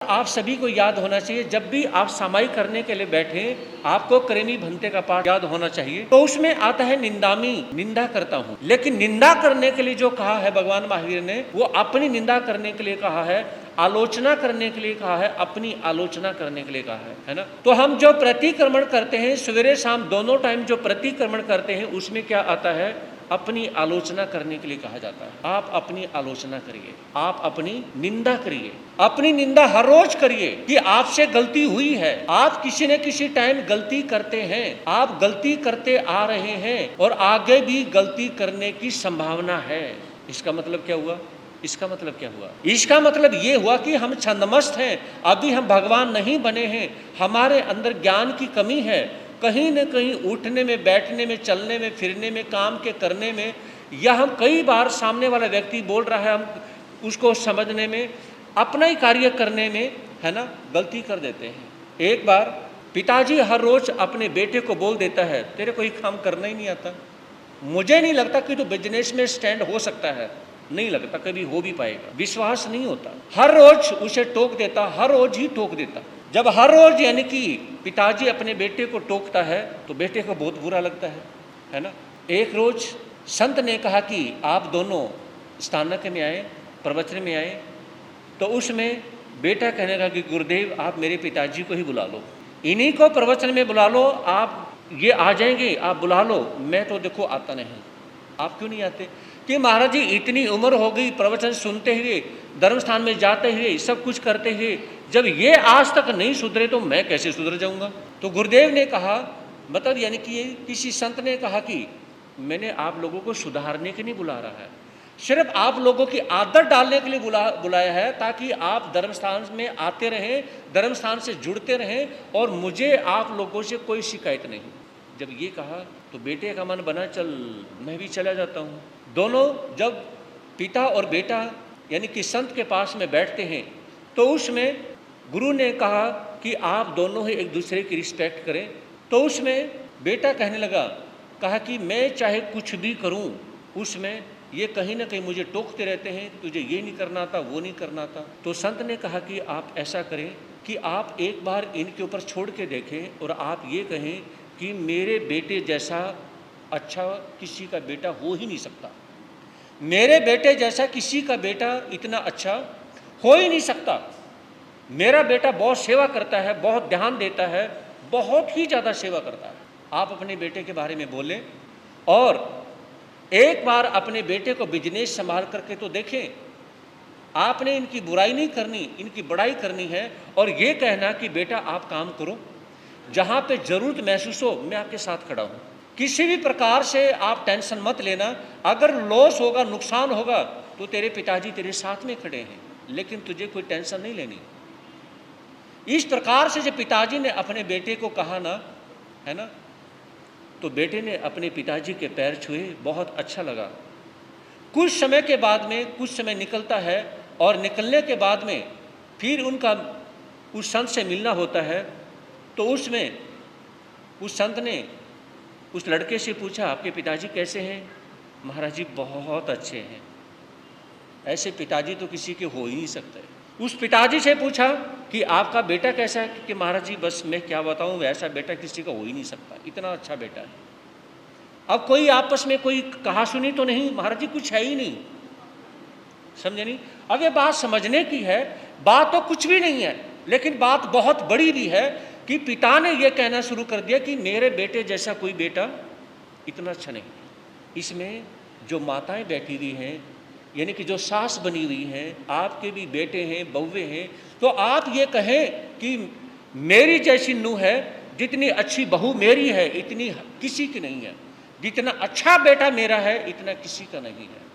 आप सभी को याद होना चाहिए, जब भी आप सामाई करने के लिए बैठे आपको करेमी भंते का पाठ याद होना चाहिए। तो उसमें आता है निंदामी, निंदा करता हूँ। लेकिन निंदा करने के लिए जो कहा है भगवान महावीर ने, वो अपनी निंदा करने के लिए कहा है, आलोचना करने के लिए कहा है, अपनी आलोचना करने के लिए कहा है ना। तो हम जो प्रतिक्रमण करते हैं सवेरे शाम दोनों टाइम जो प्रतिक्रमण करते हैं, उसमें क्या आता है, अपनी आलोचना करने के लिए कहा जाता है। आप अपनी आलोचना करिए, आप अपनी निंदा करिए, अपनी निंदा हर रोज करिए कि आपसे गलती हुई है, आप किसी न किसी टाइम गलती करते हैं, आप गलती करते आ रहे हैं और आगे भी गलती करने की संभावना है। इसका मतलब क्या हुआ? इसका मतलब क्या हुआ? इसका मतलब ये हुआ कि हम छंदमस्त हैं, अभी हम भगवान नहीं बने हैं, हमारे अंदर ज्ञान की कमी है, कहीं न कहीं उठने में, बैठने में, चलने में, फिरने में, काम के करने में, या हम कई बार सामने वाला व्यक्ति बोल रहा है, हम उसको समझने में, अपना ही कार्य करने में, है ना, गलती कर देते हैं। एक बार पिताजी हर रोज अपने बेटे को बोल देता है, तेरे को ये काम करना ही नहीं आता, मुझे नहीं लगता कि तू बिजनेस में स्टैंड हो सकता है, नहीं लगता कभी हो भी पाएगा, विश्वास नहीं होता। हर रोज उसे टोक देता, हर रोज ही टोक देता। जब हर रोज यानी कि पिताजी अपने बेटे को टोकता है तो बेटे को बहुत बुरा लगता है ना। एक रोज संत ने कहा कि आप दोनों स्थानक में आए, प्रवचन में आए, तो उसमें बेटा कहने लगा कि गुरुदेव आप मेरे पिताजी को ही बुला लो, इन्हीं को प्रवचन में बुला लो, आप ये आ जाएंगे, आप बुला लो, मैं तो देखो आता नहीं। आप क्यों नहीं आते? कि महाराज जी इतनी उम्र हो गई, प्रवचन सुनते हुए, धर्म स्थान में जाते हुए, सब कुछ करते हुए, जब ये आज तक नहीं सुधरे तो मैं कैसे सुधर जाऊंगा? तो गुरुदेव ने कहा, मतलब यानी कि किसी संत ने कहा कि मैंने आप लोगों को सुधारने के लिए बुला रहा है, सिर्फ आप लोगों की आदत डालने के लिए बुलाया है, ताकि आप धर्म स्थान में आते रहें, धर्म स्थान से जुड़ते रहें और मुझे आप लोगों से कोई शिकायत नहीं। जब ये कहा तो बेटे का मन बना, चल मैं भी चला जाता हूँ। दोनों जब पिता और बेटा यानी कि संत के पास में बैठते हैं तो उसमें गुरु ने कहा कि आप दोनों ही एक दूसरे की रिस्पेक्ट करें। तो उसमें बेटा कहने लगा, कहा कि मैं चाहे कुछ भी करूं, उसमें ये कहीं ना कहीं मुझे टोकते रहते हैं, तुझे ये नहीं करना था, वो नहीं करना था। तो संत ने कहा कि आप ऐसा करें कि आप एक बार इनके ऊपर छोड़ के देखें और आप ये कहें कि मेरे बेटे जैसा अच्छा किसी का बेटा हो ही नहीं सकता, मेरे बेटे जैसा किसी का बेटा इतना अच्छा हो ही नहीं सकता। मेरा बेटा बहुत सेवा करता है, बहुत ध्यान देता है, बहुत ही ज़्यादा सेवा करता है। आप अपने बेटे के बारे में बोलें और एक बार अपने बेटे को बिजनेस संभाल करके तो देखें। आपने इनकी बुराई नहीं करनी, इनकी बड़ाई करनी है और ये कहना कि बेटा आप काम करो, जहाँ पे ज़रूरत महसूस हो मैं आपके साथ खड़ा हूँ। किसी भी प्रकार से आप टेंशन मत लेना, अगर लॉस होगा, नुकसान होगा तो तेरे पिताजी तेरे साथ में खड़े हैं, लेकिन तुझे कोई टेंशन नहीं लेनी। इस प्रकार से जब पिताजी ने अपने बेटे को कहा ना, है ना, तो बेटे ने अपने पिताजी के पैर छुए, बहुत अच्छा लगा। कुछ समय के बाद में, कुछ समय निकलता है और निकलने के बाद में फिर उनका उस संत से मिलना होता है। तो उसमें उस संत ने उस लड़के से पूछा, आपके पिताजी कैसे हैं? महाराज जी बहुत अच्छे हैं, ऐसे पिताजी तो किसी के हो ही नहीं सकते। उस पिताजी से पूछा कि आपका बेटा कैसा है? कि महाराज जी बस मैं क्या बताऊं, वैसा बेटा किसी का हो ही नहीं सकता, इतना अच्छा बेटा है। अब कोई आपस में कोई कहा सुनी तो नहीं, महाराज जी कुछ है ही नहीं, समझे नहीं? अब ये बात समझने की है, बात तो कुछ भी नहीं है, लेकिन बात बहुत बड़ी भी है कि पिता ने यह कहना शुरू कर दिया कि मेरे बेटे जैसा कोई बेटा इतना अच्छा नहीं। इसमें जो माताएं बैठी हुई हैं, यानी कि जो सास बनी हुई हैं, आपके भी बेटे हैं, बहुए हैं, तो आप ये कहें कि मेरी जैसी नूह है, जितनी अच्छी बहू मेरी है इतनी किसी की नहीं है, जितना अच्छा बेटा मेरा है इतना किसी का नहीं है।